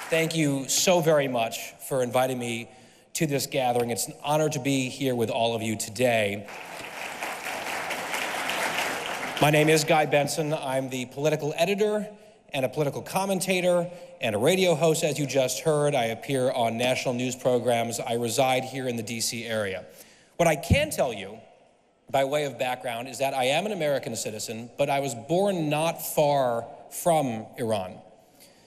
Thank you so very much for inviting me to this gathering. It's an honor to be here with all of you today. My name is Guy Benson. I'm the political editor and a political commentator and a radio host, as you just heard. I appear on national news programs. I reside here in the DC area. What I can tell you, by way of background, is that I am an American citizen, but I was born not far from Iran.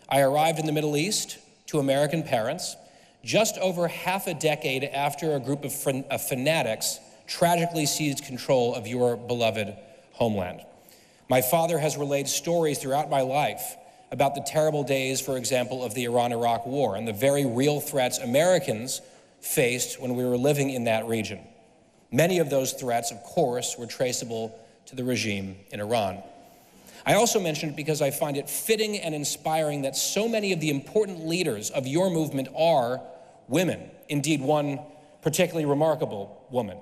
I arrived in the Middle East to American parents just over half a decade after a group of fanatics tragically seized control of your beloved homeland. My father has relayed stories throughout my life about the terrible days, for example, of the Iran-Iraq War and the very real threats Americans faced when we were living in that region. Many of those threats, of course, were traceable to the regime in Iran. I also mention it because I find it fitting and inspiring that so many of the important leaders of your movement are women, indeed one particularly remarkable woman.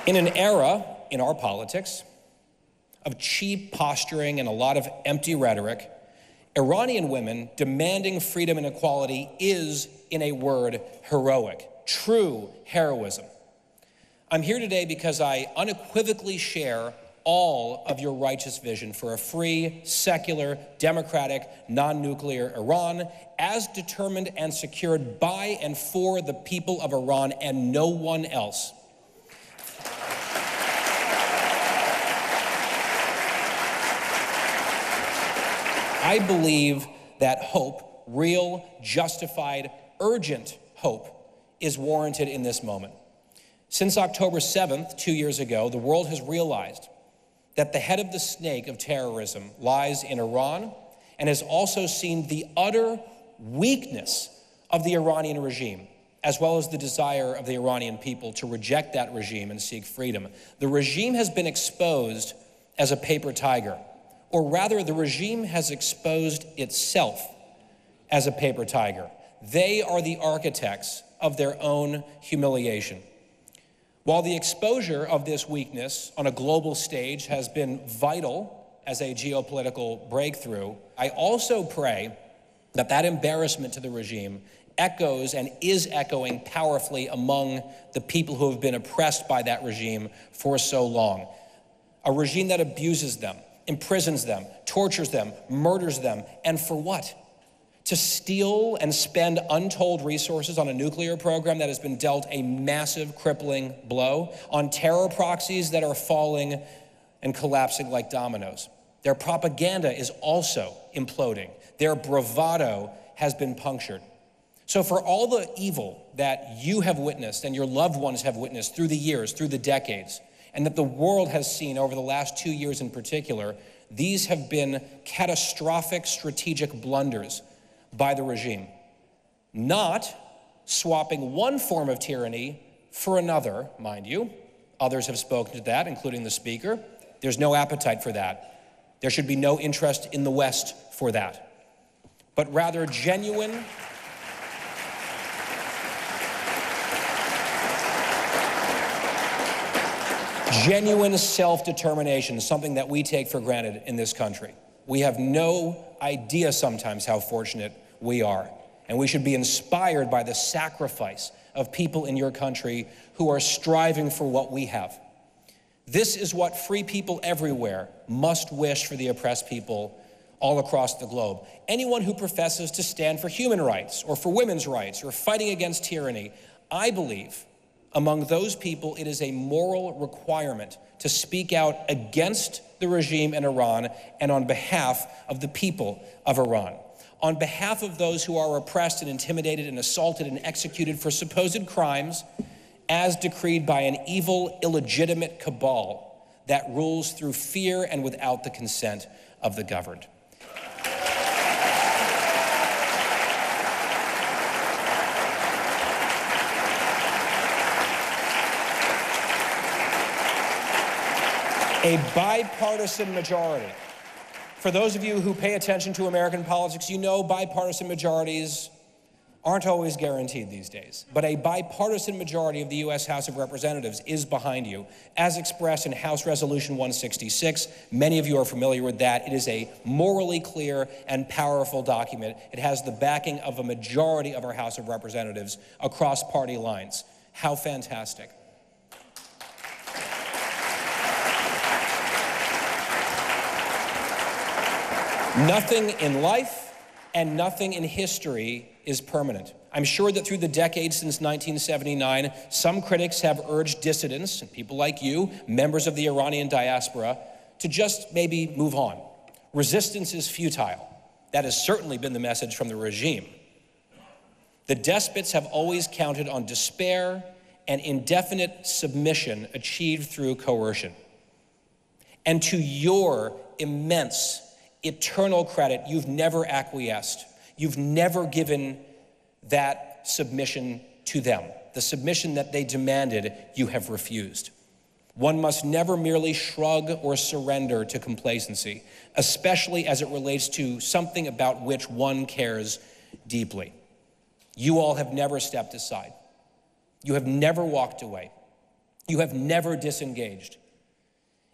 In an era in our politics of cheap posturing and a lot of empty rhetoric, Iranian women demanding freedom and equality is, in a word, heroic, true heroism. I'm here today because I unequivocally share all of your righteous vision for a free, secular, democratic, non-nuclear Iran, as determined and secured by and for the people of Iran and no one else. I believe that hope, real, justified, urgent hope, is warranted in this moment. Since October 7th, 2 years ago, the world has realized that the head of the snake of terrorism lies in Iran and has also seen the utter weakness of the Iranian regime, as well as the desire of the Iranian people to reject that regime and seek freedom. The regime has been exposed as a paper tiger. Or rather, the regime has exposed itself as a paper tiger. They are the architects of their own humiliation. While the exposure of this weakness on a global stage has been vital as a geopolitical breakthrough, I also pray that that embarrassment to the regime echoes and is echoing powerfully among the people who have been oppressed by that regime for so long. A regime that abuses them, imprisons them, tortures them, murders them, and for what? To steal and spend untold resources on a nuclear program that has been dealt a massive, crippling blow, on terror proxies that are falling and collapsing like dominoes. Their propaganda is also imploding. Their bravado has been punctured. So for all the evil that you have witnessed and your loved ones have witnessed through the years, through the decades, and that the world has seen over the last 2 years in particular, these have been catastrophic strategic blunders by the regime. Not swapping one form of tyranny for another, mind you. Others have spoken to that, including the Speaker. There's no appetite for that. There should be no interest in the West for that. But rather genuine self-determination, something that we take for granted in this country. We have no idea sometimes how fortunate we are, and we should be inspired by the sacrifice of people in your country who are striving for what we have. This is what free people everywhere must wish for the oppressed people all across the globe. Anyone who professes to stand for human rights or for women's rights or fighting against tyranny, I believe among those people, it is a moral requirement to speak out against the regime in Iran and on behalf of the people of Iran. On behalf of those who are oppressed and intimidated and assaulted and executed for supposed crimes as decreed by an evil, illegitimate cabal that rules through fear and without the consent of the governed. A bipartisan majority. For those of you who pay attention to American politics, you know bipartisan majorities aren't always guaranteed these days, but a bipartisan majority of the U.S. House of Representatives is behind you, as expressed in House Resolution 166. Many of you are familiar with that. It is a morally clear and powerful document. It has the backing of a majority of our House of Representatives across party lines. How fantastic. Nothing in life and nothing in history is permanent. I'm sure that through the decades since 1979, some critics have urged dissidents, and people like you, members of the Iranian diaspora, to just maybe move on. Resistance is futile. That has certainly been the message from the regime. The despots have always counted on despair and indefinite submission achieved through coercion. And to your immense, eternal credit, you've never acquiesced. You've never given that submission to them. The submission that they demanded, you have refused. One must never merely shrug or surrender to complacency, especially as it relates to something about which one cares deeply. You all have never stepped aside. You have never walked away. You have never disengaged.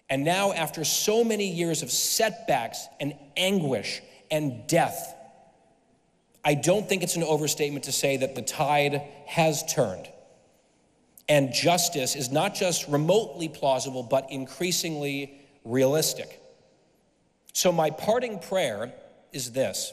And now, after so many years of setbacks and anguish and death, I don't think it's an overstatement to say that the tide has turned. And justice is not just remotely plausible, but increasingly realistic. So my parting prayer is this: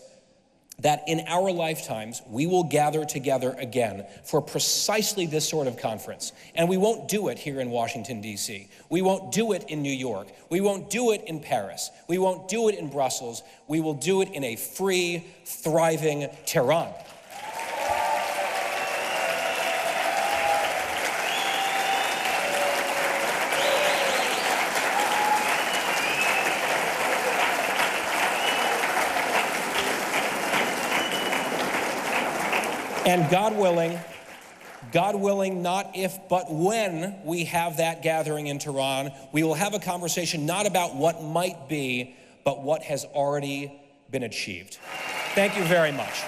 that in our lifetimes, we will gather together again for precisely this sort of conference. And we won't do it here in Washington, D.C. We won't do it in New York. We won't do it in Paris. We won't do it in Brussels. We will do it in a free, thriving Tehran. And God willing, not if, but when we have that gathering in Tehran, we will have a conversation not about what might be, but what has already been achieved. Thank you very much.